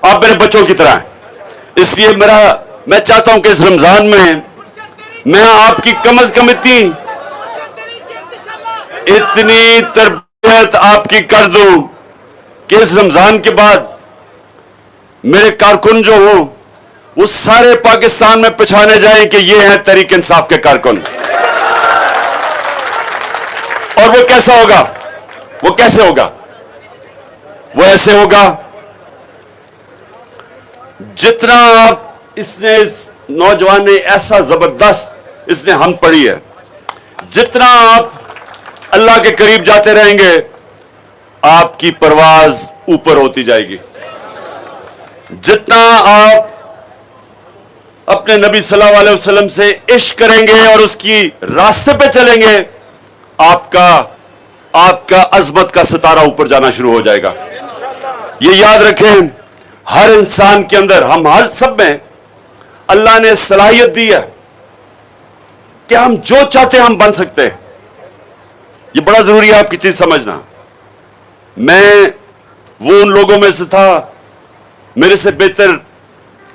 آپ میرے بچوں کی طرح ہیں. اس لیے میں چاہتا ہوں کہ اس رمضان میں آپ کی کم از کم اتنی تربیت آپ کی کر دوں کہ اس رمضان کے بعد میرے کارکن جو ہوں وہ سارے پاکستان میں پہچانے جائیں کہ یہ ہیں تحریک انصاف کے کارکن. اور وہ کیسا ہوگا؟ وہ کیسے ہوگا؟ وہ ایسے ہوگا جتنا اس نوجوان نے ایسا زبردست اس نے ہم پڑھی ہے، جتنا آپ اللہ کے قریب جاتے رہیں گے آپ کی پرواز اوپر ہوتی جائے گی. جتنا آپ اپنے نبی صلی اللہ علیہ وسلم سے عشق کریں گے اور اس کی راستے پہ چلیں گے آپ کا عظمت کا ستارہ اوپر جانا شروع ہو جائے گا. یہ یاد رکھیں، ہر انسان کے اندر، ہم ہر سب میں اللہ نے صلاحیت دی ہے کہ ہم جو چاہتے ہیں ہم بن سکتے ہیں. یہ بڑا ضروری ہے آپ کی چیز سمجھنا. میں وہ ان لوگوں میں سے تھا، میرے سے بہتر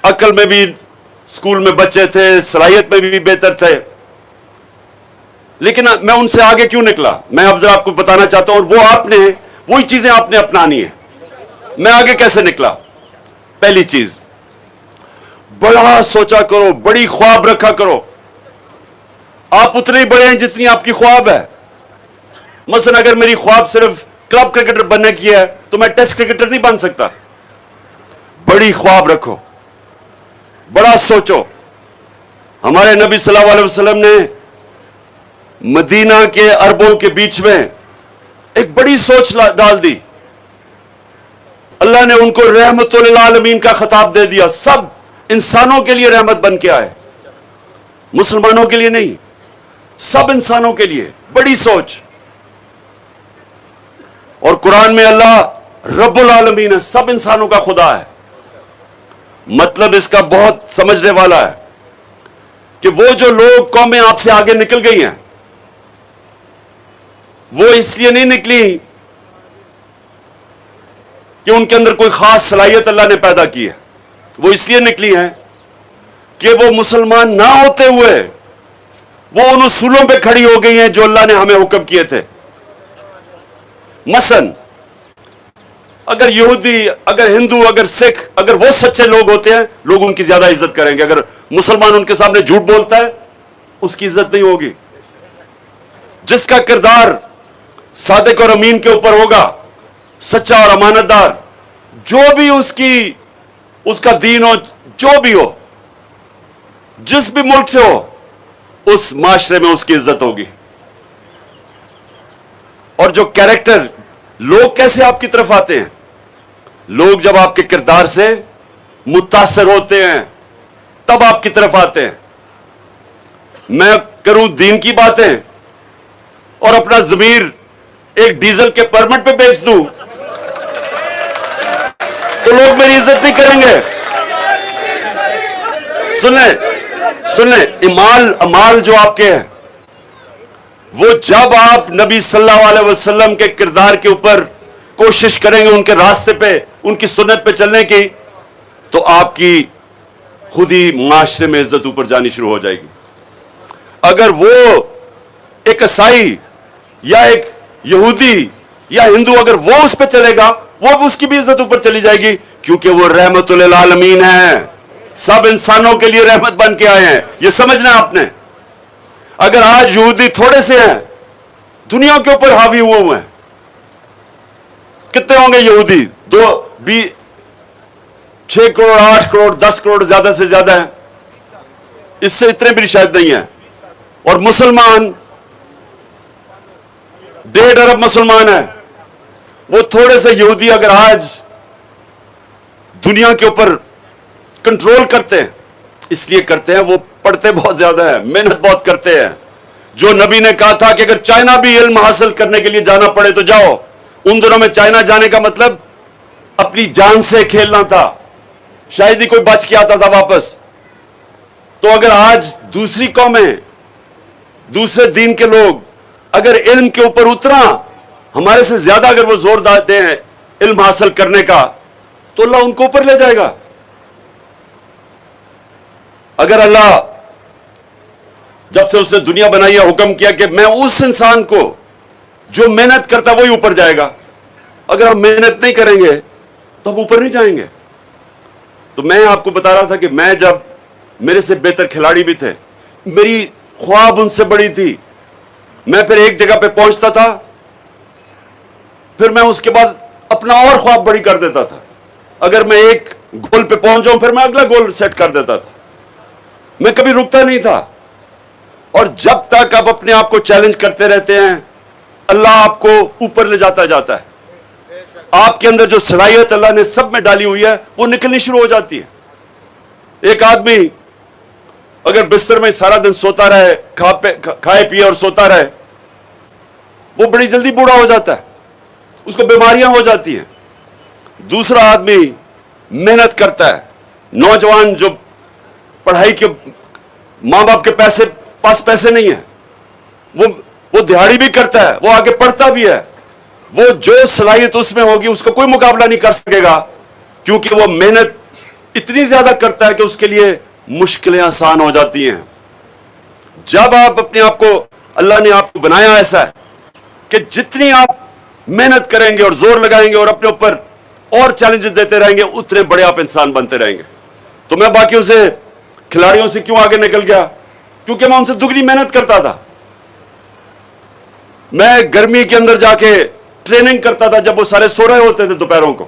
عقل میں بھی اسکول میں بچے تھے، صلاحیت میں بھی بہتر تھے، لیکن میں ان سے آگے کیوں نکلا میں اب ذرا آپ کو بتانا چاہتا ہوں. اور وہی چیزیں آپ نے اپنانی ہیں. میں آگے کیسے نکلا؟ پہلی چیز، بڑا سوچا کرو، بڑی خواب رکھا کرو. آپ اتنے ہی بڑے ہیں جتنی آپ کی خواب ہے. مثلا اگر میری خواب صرف کلب کرکٹر بننے کی ہے تو میں ٹیسٹ کرکٹر نہیں بن سکتا. بڑی خواب رکھو، بڑا سوچو. ہمارے نبی صلی اللہ علیہ وسلم نے مدینہ کے عربوں کے بیچ میں ایک بڑی سوچ ڈال دی. اللہ نے ان کو رحمت للعالمین کا خطاب دے دیا. سب انسانوں کے لیے رحمت بن کے آئے، مسلمانوں کے لیے نہیں، سب انسانوں کے لیے. بڑی سوچ. اور قرآن میں اللہ رب العالمین ہے، سب انسانوں کا خدا ہے. مطلب اس کا بہت سمجھنے والا ہے کہ وہ جو لوگ قومیں آپ سے آگے نکل گئی ہیں وہ اس لیے نہیں نکلی کہ ان کے اندر کوئی خاص صلاحیت اللہ نے پیدا کی ہے. وہ اس لیے نکلی ہیں کہ وہ مسلمان نہ ہوتے ہوئے وہ ان اصولوں پہ کھڑی ہو گئی ہیں جو اللہ نے ہمیں حکم کیے تھے. مثلا اگر یہودی، اگر ہندو، اگر سکھ، اگر وہ سچے لوگ ہوتے ہیں لوگ ان کی زیادہ عزت کریں گے. اگر مسلمان ان کے سامنے جھوٹ بولتا ہے اس کی عزت نہیں ہوگی. جس کا کردار صادق اور امین کے اوپر ہوگا، سچا اور امانت دار، جو بھی اس کا دین ہو، جو بھی ہو، جس بھی ملک سے ہو، اس معاشرے میں اس کی عزت ہوگی. اور جو کیریکٹر، لوگ کیسے آپ کی طرف آتے ہیں؟ لوگ جب آپ کے کردار سے متاثر ہوتے ہیں تب آپ کی طرف آتے ہیں. میں کروں دین کی باتیں اور اپنا ضمیر ایک ڈیزل کے پرمٹ پہ بیچ دوں تو لوگ میری عزت نہیں کریں گے. سنیں امال جو آپ کے ہیں وہ جب آپ نبی صلی اللہ علیہ وسلم کے کردار کے اوپر کوشش کریں گے، ان کے راستے پہ، ان کی سنت پہ چلنے کی، تو آپ کی خود ہی معاشرے میں عزت اوپر جانی شروع ہو جائے گی. اگر وہ ایک عیسائی یا ایک یہودی یا ہندو اگر وہ اس پہ چلے گا وہ اس کی بھی عزت اوپر چلی جائے گی، کیونکہ وہ رحمت للعالمین ہیں، سب انسانوں کے لیے رحمت بن کے آئے ہیں. یہ سمجھنا ہے آپ نے. اگر آج یہودی تھوڑے سے ہیں دنیا کے اوپر حاوی ہوئے ہیں، کتنے ہوں گے یہودی؟ 6 کروڑ، 8 کروڑ، 10 کروڑ زیادہ سے زیادہ ہیں. اس سے اتنے بھی شاید نہیں ہیں. اور مسلمان 1.5 ارب مسلمان ہیں. وہ تھوڑے سے یہودی اگر آج دنیا کے اوپر کنٹرول کرتے ہیں، اس لیے کرتے ہیں وہ پڑھتے بہت زیادہ ہیں، محنت بہت کرتے ہیں. جو نبی نے کہا تھا کہ اگر چائنا بھی علم حاصل کرنے کے لیے جانا پڑے تو جاؤ. ان دنوں میں چائنا جانے کا مطلب اپنی جان سے کھیلنا تھا، شاید ہی کوئی بچ کے آتا تھا واپس. تو اگر آج دوسری قومیں، دوسرے دین کے لوگ اگر علم کے اوپر اتنا ہمارے سے زیادہ اگر وہ زور دیتے ہیں علم حاصل کرنے کا، تو اللہ ان کو اوپر لے جائے گا. اگر اللہ جب سے اس نے دنیا بنائی ہے حکم کیا کہ میں اس انسان کو جو محنت کرتا وہی اوپر جائے گا, اگر ہم محنت نہیں کریں گے تو ہم اوپر نہیں جائیں گے. تو میں آپ کو بتا رہا تھا کہ میں جب میرے سے بہتر کھلاڑی بھی تھے, میری خواب ان سے بڑی تھی, میں پھر ایک جگہ پہ پہنچتا تھا, پھر میں اس کے بعد اپنا اور خواب بڑی کر دیتا تھا. اگر میں ایک گول پہ پہنچ جاؤں پھر میں اگلا گول سیٹ کر دیتا تھا. میں کبھی رکتا نہیں تھا. اور جب تک آپ اپنے آپ کو چیلنج کرتے رہتے ہیں اللہ آپ کو اوپر لے جاتا جاتا ہے. آپ کے اندر جو صلاحیت اللہ نے سب میں ڈالی ہوئی ہے وہ نکلنی شروع ہو جاتی ہے. ایک آدمی اگر بستر میں سارا دن سوتا رہے, کھائے پیے اور سوتا رہے, وہ بڑی جلدی بوڑھا ہو جاتا ہے, اس کو بیماریاں ہو جاتی ہیں. دوسرا آدمی محنت کرتا ہے, نوجوان جو پڑھائی کے ماں باپ کے پاس پیسے نہیں ہیں, وہ دہاڑی بھی کرتا ہے, وہ آگے پڑھتا بھی ہے, وہ جو صلاحیت اس میں ہوگی اس کو کوئی مقابلہ نہیں کر سکے گا, کیونکہ وہ محنت اتنی زیادہ کرتا ہے کہ اس کے لیے مشکلیں آسان ہو جاتی ہیں. جب آپ اپنے آپ کو, اللہ نے آپ کو بنایا ایسا ہے کہ جتنی آپ محنت کریں گے اور زور لگائیں گے اور اپنے اوپر اور چیلنجز دیتے رہیں گے اتنے بڑے آپ انسان بنتے رہیں گے. تو میں باقیوں سے, کھلاڑیوں سے کیوں آگے نکل گیا؟ کیونکہ میں ان سے دگنی محنت کرتا تھا. میں گرمی کے اندر جا کے ٹریننگ کرتا تھا جب وہ سارے سو رہے ہوتے تھے دوپہروں کو.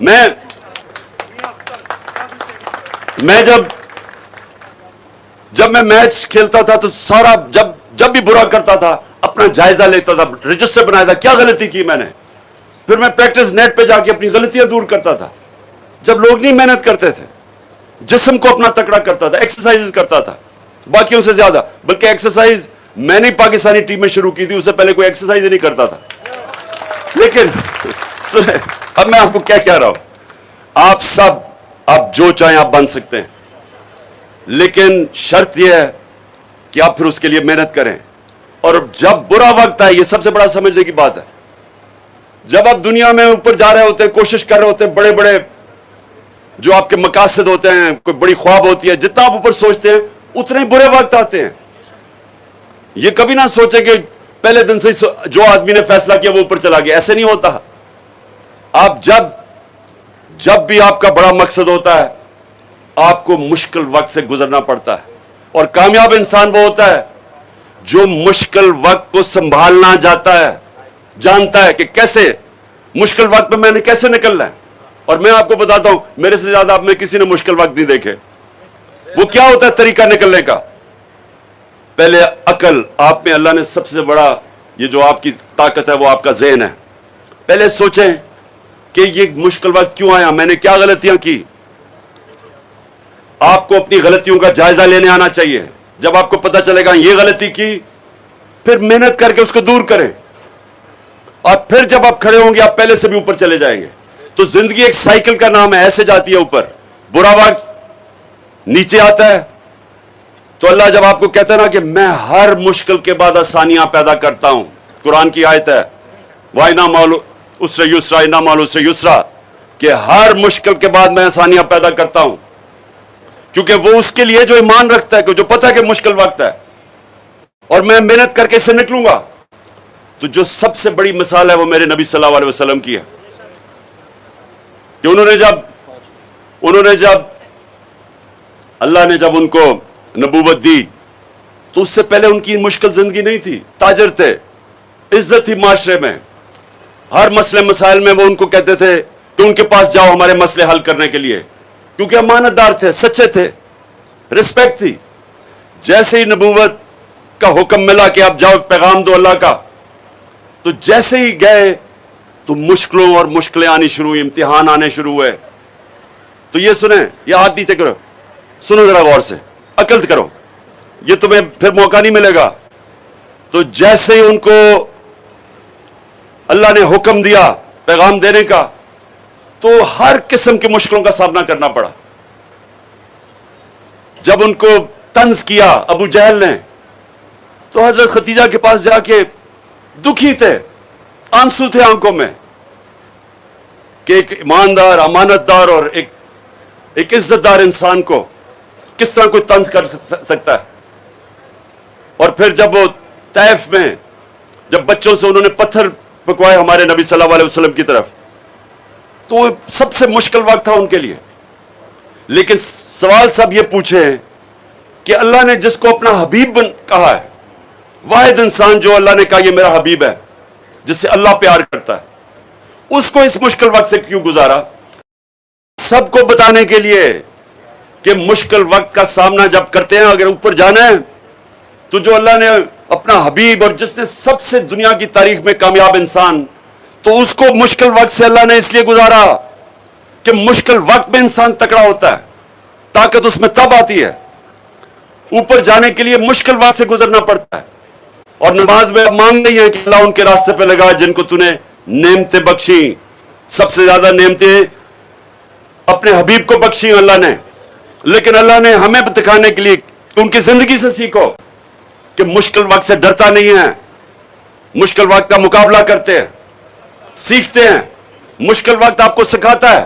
میں جب میں میچ کھیلتا تھا تو سارا جب بھی برا کرتا تھا اپنا جائزہ لیتا تھا, رجسٹر بنایا تھا کیا غلطی کی میں نے. پھر میں پریکٹس نیٹ پہ جا کے اپنی غلطیاں دور کرتا تھا. جب لوگ نہیں محنت کرتے تھے, جسم کو اپنا تکڑا کرتا تھا, ایکسرسائز کرتا تھا باقیوں سے زیادہ. بلکہ ایکسرسائز میں نے پاکستانی ٹیم میں شروع کی تھی, اس سے پہلے کوئی ایکسرسائز ہی نہیں کرتا تھا. لیکن سنیں, اب میں آپ کو کیا کہہ رہا ہوں, آپ سب آپ جو چاہیں آپ بن سکتے ہیں, لیکن شرط یہ ہے کہ آپ پھر اس کے لیے محنت کریں. اور جب برا وقت آئے, یہ سب سے بڑا سمجھنے کی بات ہے, جب آپ دنیا میں اوپر جا رہے ہوتے ہیں, کوشش کر رہے ہوتے ہیں, بڑے بڑے جو آپ کے مقاصد ہوتے ہیں, کوئی بڑی خواب ہوتی ہے, جتنا آپ اوپر سوچتے ہیں اتنے بڑے وقت آتے ہیں. یہ کبھی نہ سوچیں کہ پہلے دن سے جو آدمی نے فیصلہ کیا وہ اوپر چلا گیا, ایسے نہیں ہوتا. آپ جب بھی آپ کا بڑا مقصد ہوتا ہے آپ کو مشکل وقت سے گزرنا پڑتا ہے. اور کامیاب انسان وہ ہوتا ہے جو مشکل وقت کو سنبھالنا جانتا ہے کہ کیسے مشکل وقت میں نے کیسے نکلنا ہے. اور میں آپ کو بتاتا ہوں, میرے سے زیادہ آپ میں کسی نے مشکل وقت نہیں دیکھے. وہ کیا ہوتا ہے طریقہ نکلنے کا؟ پہلے عقل, آپ میں اللہ نے سب سے بڑا یہ جو آپ کی طاقت ہے وہ آپ کا ذہن ہے. پہلے سوچیں کہ یہ مشکل وقت کیوں آیا, میں نے کیا غلطیاں کی. آپ کو اپنی غلطیوں کا جائزہ لینے آنا چاہیے. جب آپ کو پتہ چلے گا یہ غلطی کی, پھر محنت کر کے اس کو دور کریں. اور پھر جب آپ کھڑے ہوں گے آپ پہلے سے بھی اوپر چلے جائیں گے. تو زندگی ایک سائیکل کا نام ہے, ایسے جاتی ہے اوپر. برا وقت نیچے آتا ہے تو اللہ جب آپ کو کہتا ہے نا کہ میں ہر مشکل کے بعد آسانیاں پیدا کرتا ہوں, قرآن کی آیت ہے وَإِنَّ مَعَ الْعُسْرِ يُسْرًا إِنَّ مَعَ الْعُسْرِ يُسْرًا, کہ ہر مشکل کے بعد میں آسانیاں پیدا کرتا ہوں. کیونکہ وہ اس کے لیے جو ایمان رکھتا ہے, کہ جو پتہ ہے کہ مشکل وقت ہے اور میں محنت کر کے اس سے نکلوں گا. تو جو سب سے بڑی مثال ہے وہ میرے نبی صلی اللہ علیہ وسلم کی ہے, کہ انہوں نے جب اللہ نے جب ان کو نبوت دی تو اس سے پہلے ان کی مشکل زندگی نہیں تھی. تاجر تھے, عزت تھی معاشرے میں, ہر مسئلے مسائل میں وہ ان کو کہتے تھے کہ ان کے پاس جاؤ ہمارے مسئلے حل کرنے کے لیے, کیونکہ امانت دار تھے, سچے تھے, رسپیکٹ تھی. جیسے ہی نبوت کا حکم ملا کہ آپ جاؤ پیغام دو اللہ کا, تو جیسے ہی گئے تو مشکلوں اور مشکلیں آنی شروع ہوئی, امتحان آنے شروع ہوئے. تو یہ سنیں, یہ ہاتھ نیچے کرو, سنو ذرا غور سے, عقل کرو, یہ تمہیں پھر موقع نہیں ملے گا. تو جیسے ہی ان کو اللہ نے حکم دیا پیغام دینے کا تو ہر قسم کی مشکلوں کا سامنا کرنا پڑا. جب ان کو طنز کیا ابو جہل نے تو حضرت خدیجہ کے پاس جا کے دکھی تھے, آنسو تھے آنکھوں میں, کہ ایک ایماندار، امانت دار اور ایک عزت دار انسان کو کس طرح کوئی طنز کر سکتا ہے. اور پھر جب وہ طائف میں جب بچوں سے انہوں نے پتھر پکوائے ہمارے نبی صلی اللہ علیہ وسلم کی طرف، تو وہ سب سے مشکل وقت تھا ان کے لیے. لیکن سوال سب یہ پوچھے ہیں کہ اللہ نے جس کو اپنا حبیب کہا ہے، واحد انسان جو اللہ نے کہا یہ میرا حبیب ہے، جس سے اللہ پیار کرتا ہے، اس کو اس مشکل وقت سے کیوں گزارا؟ سب کو بتانے کے لیے کہ مشکل وقت کا سامنا جب کرتے ہیں، اگر اوپر جانا ہے تو جو اللہ نے اپنا حبیب اور جس نے سب سے دنیا کی تاریخ میں کامیاب انسان، تو اس کو مشکل وقت سے اللہ نے اس لیے گزارا کہ مشکل وقت میں انسان تکڑا ہوتا ہے، طاقت اس میں تب آتی ہے. اوپر جانے کے لیے مشکل وقت سے گزرنا پڑتا ہے. اور نماز میں مانگ نہیں ہے کہ اللہ ان کے راستے پہ لگا جن کو تو نے نعمتیں بخشی. سب سے زیادہ نعمتیں اپنے حبیب کو بخشی اللہ نے، لیکن اللہ نے ہمیں دکھانے کے لیے ان کی زندگی سے سیکھو کہ مشکل وقت سے ڈرتا نہیں ہے، مشکل وقت کا مقابلہ کرتے ہیں، سیکھتے ہیں. مشکل وقت آپ کو سکھاتا ہے